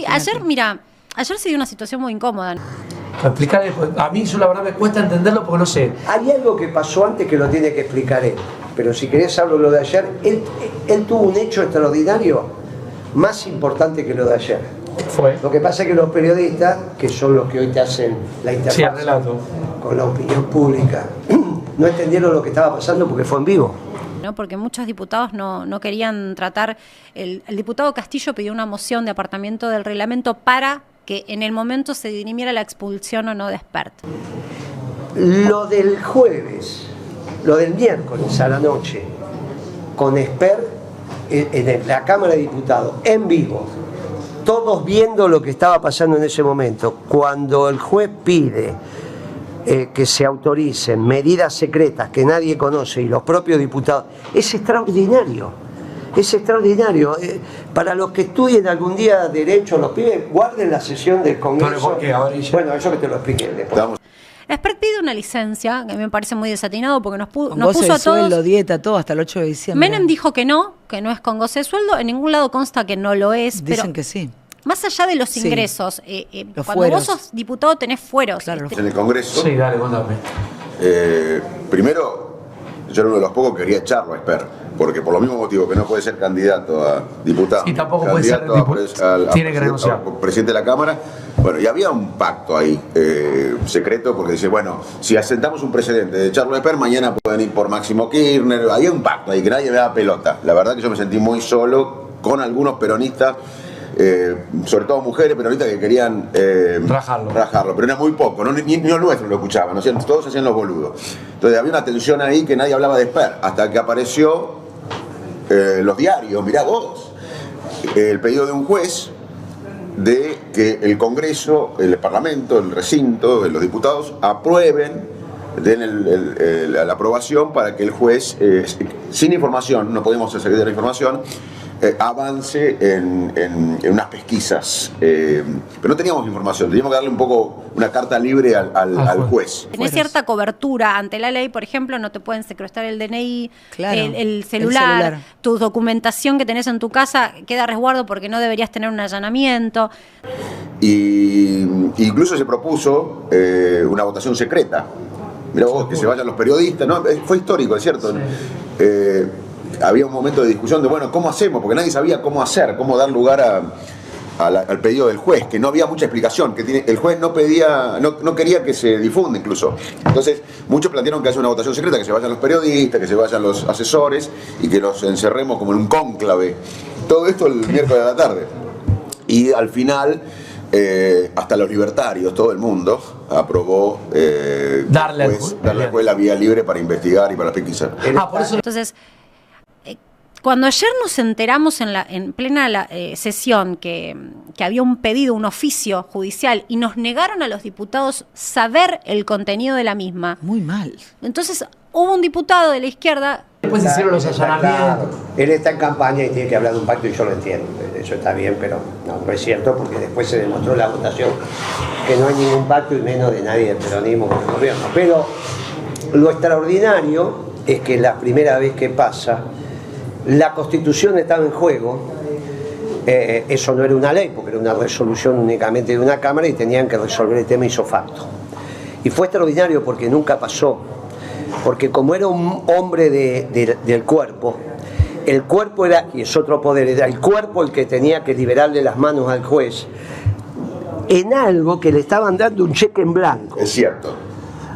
ayer, mira, ayer se dio una situación muy incómoda. Explicarle, a mí eso la verdad me cuesta entenderlo porque no sé. Hay algo que pasó antes que lo tiene que explicar él, pero si querés hablo lo de ayer. Él tuvo un hecho extraordinario más importante que lo de ayer. Fue. Lo que pasa es que los periodistas, que son los que hoy te hacen la interfaz con la opinión pública, no entendieron lo que estaba pasando porque fue en vivo. ¿No? Porque muchos diputados no querían tratar. El diputado Castillo pidió una moción de apartamiento del reglamento para que en el momento se dirimiera la expulsión o no de Espert. Lo del jueves, lo del miércoles a la noche, con Espert en la Cámara de Diputados, en vivo, todos viendo lo que estaba pasando en ese momento, cuando el juez pide que se autoricen medidas secretas que nadie conoce y los propios diputados, es extraordinario. Es extraordinario. Para los que estudien algún día Derecho, los pibes, guarden la sesión del Congreso. Bueno, eso que te lo expliqué después. Espert pide una licencia, que me parece muy desatinado, porque nos puso a todos... sueldo, dieta, todo, hasta el 8 de diciembre. Menem dijo que no es con goce de sueldo. En ningún lado consta que no lo es. Dicen pero que sí. Más allá de los ingresos, los cuando fueros. vos sos diputado tenés fueros. Claro. En el Congreso. Sí, dale, contame. Primero, yo era uno de los pocos que quería echarlo a Espert, porque por lo mismo motivo que no puede ser candidato a diputado, y tampoco puede ser tiene que renunciar. Presidente de la Cámara. Bueno, y había un pacto ahí, secreto, porque dice, bueno, si asentamos un precedente de echarlo a Espert, mañana pueden ir por Máximo Kirchner. Había un pacto ahí que nadie me daba pelota. La verdad que yo me sentí muy solo con algunos peronistas, sobre todo mujeres peronistas que querían rajarlo, pero era muy poco, ni los nuestros lo escuchaban, ¿no? Todos hacían los boludos. Entonces había una tensión ahí que nadie hablaba de Espert, hasta que apareció los diarios, mirá vos, el pedido de un juez de que el Congreso, el Parlamento, el recinto, los diputados aprueben, den la aprobación para que el juez, sin información, no podemos acceder a la información, avance en unas pesquisas, pero no teníamos información, teníamos que darle un poco una carta libre al juez. Tenés cierta cobertura ante la ley, por ejemplo, no te pueden secuestrar el DNI, claro, el celular, tu documentación que tenés en tu casa queda a resguardo porque no deberías tener un allanamiento. Y incluso se propuso una votación secreta. Mirá vos, que se vayan los periodistas, ¿no? Fue histórico, es cierto. Sí. Había un momento de discusión de, bueno, ¿cómo hacemos? Porque nadie sabía cómo hacer, cómo dar lugar al pedido del juez, que no había mucha explicación, que el juez no quería que se difunda incluso. Entonces, muchos plantearon que haya una votación secreta, que se vayan los periodistas, que se vayan los asesores y que los encerremos como en un cónclave. Todo esto el miércoles de la tarde. Y al final, hasta los libertarios, todo el mundo aprobó darle al juez la vía libre para investigar y para pesquisar. Por eso. Entonces, cuando ayer nos enteramos en plena sesión que había un pedido, un oficio judicial, y nos negaron a los diputados saber el contenido de la misma. Muy mal. Entonces hubo un diputado de la izquierda. Después hicieron los allanamientos. Él está en campaña y tiene que hablar de un pacto y yo lo entiendo. Eso está bien, pero no es cierto, porque después se demostró en la votación que no hay ningún pacto y menos de nadie del peronismo con el gobierno. Pero lo extraordinario es que la primera vez que pasa, la Constitución estaba en juego. Eso no era una ley, porque era una resolución únicamente de una Cámara y tenían que resolver el tema ipso facto. Y fue extraordinario porque nunca pasó. Porque como era un hombre del cuerpo, el cuerpo era, y es otro poder, era el cuerpo el que tenía que liberarle las manos al juez en algo que le estaban dando un cheque en blanco. Es cierto.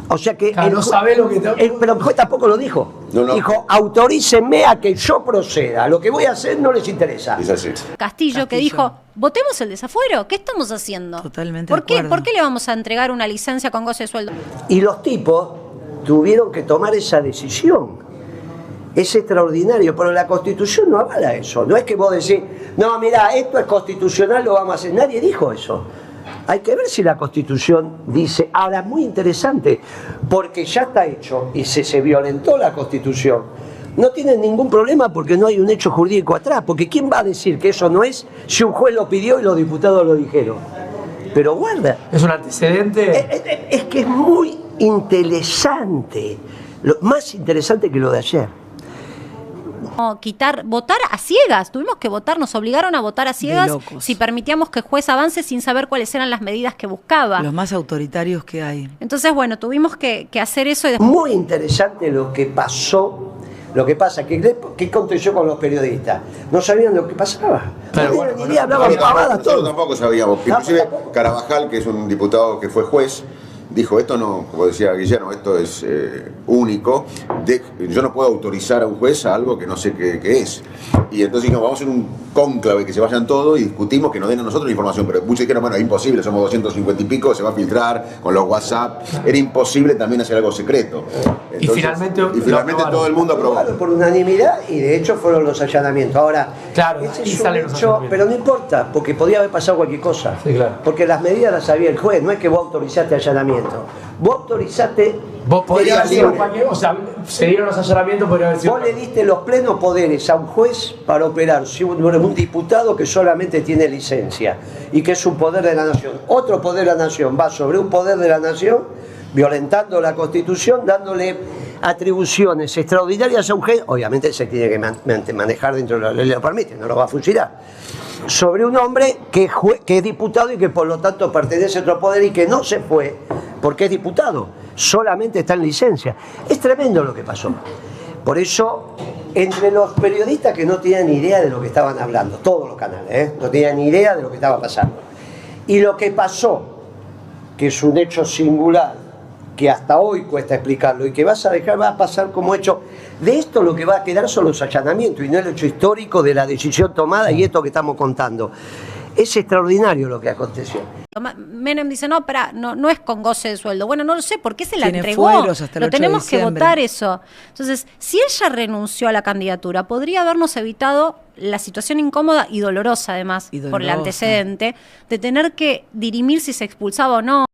O sea que no sabe lo que pero el juez tampoco lo dijo. No. Dijo, autorícenme a que yo proceda. Lo que voy a hacer no les interesa. Es así. Castillo, que dijo, votemos el desafuero. ¿Qué estamos haciendo? Totalmente ¿Por de acuerdo. qué le vamos a entregar una licencia con goce de sueldo? Y los tipos tuvieron que tomar esa decisión. Es extraordinario, pero la Constitución no avala eso. No es que vos decís, no, mirá, esto es constitucional, lo vamos a hacer. Nadie dijo eso. Hay que ver si la Constitución dice, ahora es muy interesante, porque ya está hecho y se violentó la Constitución. No tienen ningún problema porque no hay un hecho jurídico atrás, porque ¿quién va a decir que eso no es si un juez lo pidió y los diputados lo dijeron? Pero guarda. Es un antecedente. Es que es muy interesante, más interesante que lo de ayer. votar a ciegas. Tuvimos que votar, nos obligaron a votar a ciegas locos. si permitíamos que el juez avance sin saber cuáles eran las medidas que buscaba. Los más autoritarios que hay. Entonces, bueno, tuvimos que hacer eso. Y Muy interesante lo que pasó. Lo que pasa, ¿qué conté yo con los periodistas? No sabían lo que pasaba. Pero No bueno, tenían ni idea, hablaban pavadas Nosotros todo. tampoco sabíamos. Inclusive Carabajal, que es un diputado que fue juez, dijo, esto no, como decía Guillermo, esto es único. Yo no puedo autorizar a un juez a algo que no sé qué es. Y entonces dijimos, vamos a hacer un cónclave, que se vayan todos y discutimos, que nos den a nosotros la información. Pero muchos dijeron, bueno, es imposible, somos 250 y pico, se va a filtrar con los WhatsApp. Era imposible también hacer algo secreto. Entonces, finalmente todo el mundo aprobó. Por unanimidad y de hecho fueron los allanamientos. Ahora, Claro, ese ahí es un salen los hecho, allanamientos. pero no importa, porque podía haber pasado cualquier cosa. Sí, claro. Porque las medidas las sabía el juez, no es que vos autorizaste allanamiento. Vos autorizaste. Vos podrías haber libre. sido cualquier, o sea, se dieron los allanamientos, podría haber sido. Vos le diste los plenos poderes a un juez para operar si un diputado que solamente tiene licencia y que es un poder de la nación. Otro poder de la nación va sobre un poder de la nación, violentando la Constitución, dándole atribuciones extraordinarias a un juez. Obviamente se tiene que manejar dentro de la ley, lo permite, no lo va a fusilar. Sobre un hombre que es diputado y que por lo tanto pertenece a otro poder y que no se fue porque es diputado, solamente está en licencia. Es tremendo lo que pasó. Por eso, entre los periodistas que no tenían ni idea de lo que estaban hablando, todos los canales, no tenían ni idea de lo que estaba pasando, y lo que pasó, que es un hecho singular, que hasta hoy cuesta explicarlo y que va a pasar como hecho, de esto lo que va a quedar son los allanamientos y no el hecho histórico de la decisión tomada y esto que estamos contando. Es extraordinario lo que aconteció. Menem dice, no es con goce de sueldo. Bueno, no lo sé, ¿por qué se la Tiene entregó? fueros hasta el Lo 8 de tenemos que diciembre. votar eso. Entonces, si ella renunció a la candidatura, podría habernos evitado la situación incómoda y dolorosa, además, Y por el dolorosa. antecedente, de tener que dirimir si se expulsaba o no.